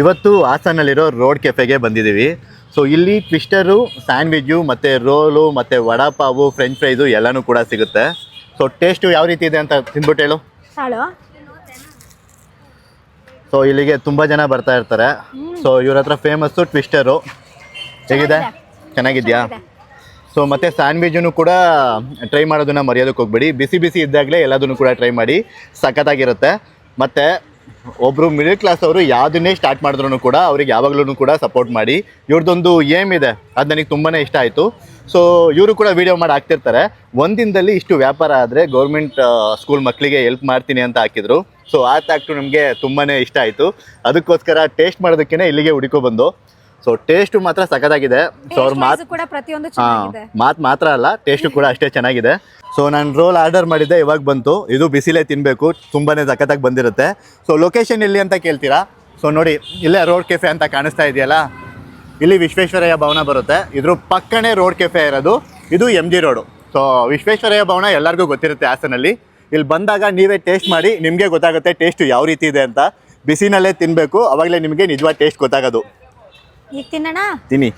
ಇವತ್ತು ಹಾಸನಲ್ಲಿರೋ ರೋಡ್ ಕೆಫೆಗೆ ಬಂದಿದ್ದೀವಿ. ಸೊ ಇಲ್ಲಿ ಟ್ವಿಸ್ಟರು, ಸ್ಯಾಂಡ್ವಿಚ್ಚು ಮತ್ತು ರೋಲು ಮತ್ತು ವಡಾಪಾವು, ಫ್ರೆಂಚ್ ಫ್ರೈಸು ಎಲ್ಲನೂ ಕೂಡ ಸಿಗುತ್ತೆ. ಸೊ ಟೇಸ್ಟು ಯಾವ ರೀತಿ ಇದೆ ಅಂತ ತಿಂದ್ಬಿಟ್ಟು ಹೇಳು. ಸೊ ಇಲ್ಲಿಗೆ ತುಂಬ ಜನ ಬರ್ತಾ ಇರ್ತಾರೆ. ಸೊ ಇವ್ರ ಹತ್ರ ಫೇಮಸ್ಸು ಟ್ವಿಸ್ಟರು. ಹೇಗಿದೆ? ಚೆನ್ನಾಗಿದೆಯಾ? ಸೊ ಮತ್ತು ಸ್ಯಾಂಡ್ವಿಚ್ಚನ್ನು ಕೂಡ ಟ್ರೈ ಮಾಡೋದನ್ನು ಮರೆಯೋದಕ್ಕೆ ಹೋಗ್ಬೇಡಿ. ಬಿಸಿ ಬಿಸಿ ಇದ್ದಾಗಲೇ ಎಲ್ಲದನ್ನು ಕೂಡ ಟ್ರೈ ಮಾಡಿ, ಸಖತ್ತಾಗಿರುತ್ತೆ. ಮತ್ತು ಒಬ್ಬರು ಮಿಡಲ್ ಕ್ಲಾಸ್ ಅವರು ಯಾವುದನ್ನೇ ಸ್ಟಾರ್ಟ್ ಮಾಡಿದ್ರು ಕೂಡ ಅವ್ರಿಗೆ ಯಾವಾಗಲೂ ಕೂಡ ಸಪೋರ್ಟ್ ಮಾಡಿ. ಇವ್ರದ್ದೊಂದು ಏಮ್ ಇದೆ, ಅದು ನನಗೆ ತುಂಬಾ ಇಷ್ಟ ಆಯಿತು. ಸೊ ಇವರು ಕೂಡ ವೀಡಿಯೋ ಮಾಡಿ ಹಾಕ್ತಿರ್ತಾರೆ. ಒಂದಿನದಲ್ಲಿ ಇಷ್ಟು ವ್ಯಾಪಾರ ಆದರೆ ಗೌರ್ಮೆಂಟ್ ಸ್ಕೂಲ್ ಮಕ್ಕಳಿಗೆ ಹೆಲ್ಪ್ ಮಾಡ್ತೀನಿ ಅಂತ ಹಾಕಿದ್ರು. ಸೊ ಆ ಥಾಕ್ಟು ನಮಗೆ ತುಂಬಾ ಇಷ್ಟ ಆಯಿತು. ಅದಕ್ಕೋಸ್ಕರ ಟೇಸ್ಟ್ ಮಾಡೋದಕ್ಕೇ ಇಲ್ಲಿಗೆ ಹುಡುಕೋ. ಸೊ ಟೇಸ್ಟು ಮಾತ್ರ ಸಖತ್ತಾಗಿದೆ. ಸೊ ಅವ್ರ ಮಾತು ಮಾತ್ರ ಅಲ್ಲ, ಟೇಸ್ಟು ಕೂಡ ಅಷ್ಟೇ ಚೆನ್ನಾಗಿದೆ. ಸೊ ನಾನು ರೋಲ್ ಆರ್ಡರ್ ಮಾಡಿದ್ದೆ, ಇವಾಗ ಬಂತು. ಇದು ಬಿಸಿಲೇ ತಿನ್ನಬೇಕು, ತುಂಬಾ ಸಖತ್ತಾಗಿ ಬಂದಿರುತ್ತೆ. ಸೊ ಲೊಕೇಶನ್ ಎಲ್ಲಿ ಅಂತ ಕೇಳ್ತೀರಾ? ಸೊ ನೋಡಿ, ಇಲ್ಲೇ ರೋಡ್ ಕೆಫೆ ಅಂತ ಕಾಣಿಸ್ತಾ ಇದೆಯಲ್ಲ, ಇಲ್ಲಿ ವಿಶ್ವೇಶ್ವರಯ್ಯ ಭವನ ಬರುತ್ತೆ. ಇದ್ರ ಪಕ್ಕನೇ ರೋಡ್ ಕೆಫೆ ಇರೋದು. ಇದು MG ರೋಡು. ಸೊ ವಿಶ್ವೇಶ್ವರಯ್ಯ ಭವನ ಎಲ್ಲರಿಗೂ ಗೊತ್ತಿರುತ್ತೆ ಹಾಸನಲ್ಲಿ. ಇಲ್ಲಿ ಬಂದಾಗ ನೀವೇ ಟೇಸ್ಟ್ ಮಾಡಿ, ನಿಮಗೆ ಗೊತ್ತಾಗುತ್ತೆ ಟೇಸ್ಟು ಯಾವ ರೀತಿ ಇದೆ ಅಂತ. ಬಿಸಿನಲ್ಲೇ ತಿನ್ನಬೇಕು, ಅವಾಗಲೇ ನಿಮಗೆ ನಿಜವಾದ ಟೇಸ್ಟ್ ಗೊತ್ತಾಗೋದು. ಈಗ ತಿನ್ನೋಣ? ತಿನ್ನಿ.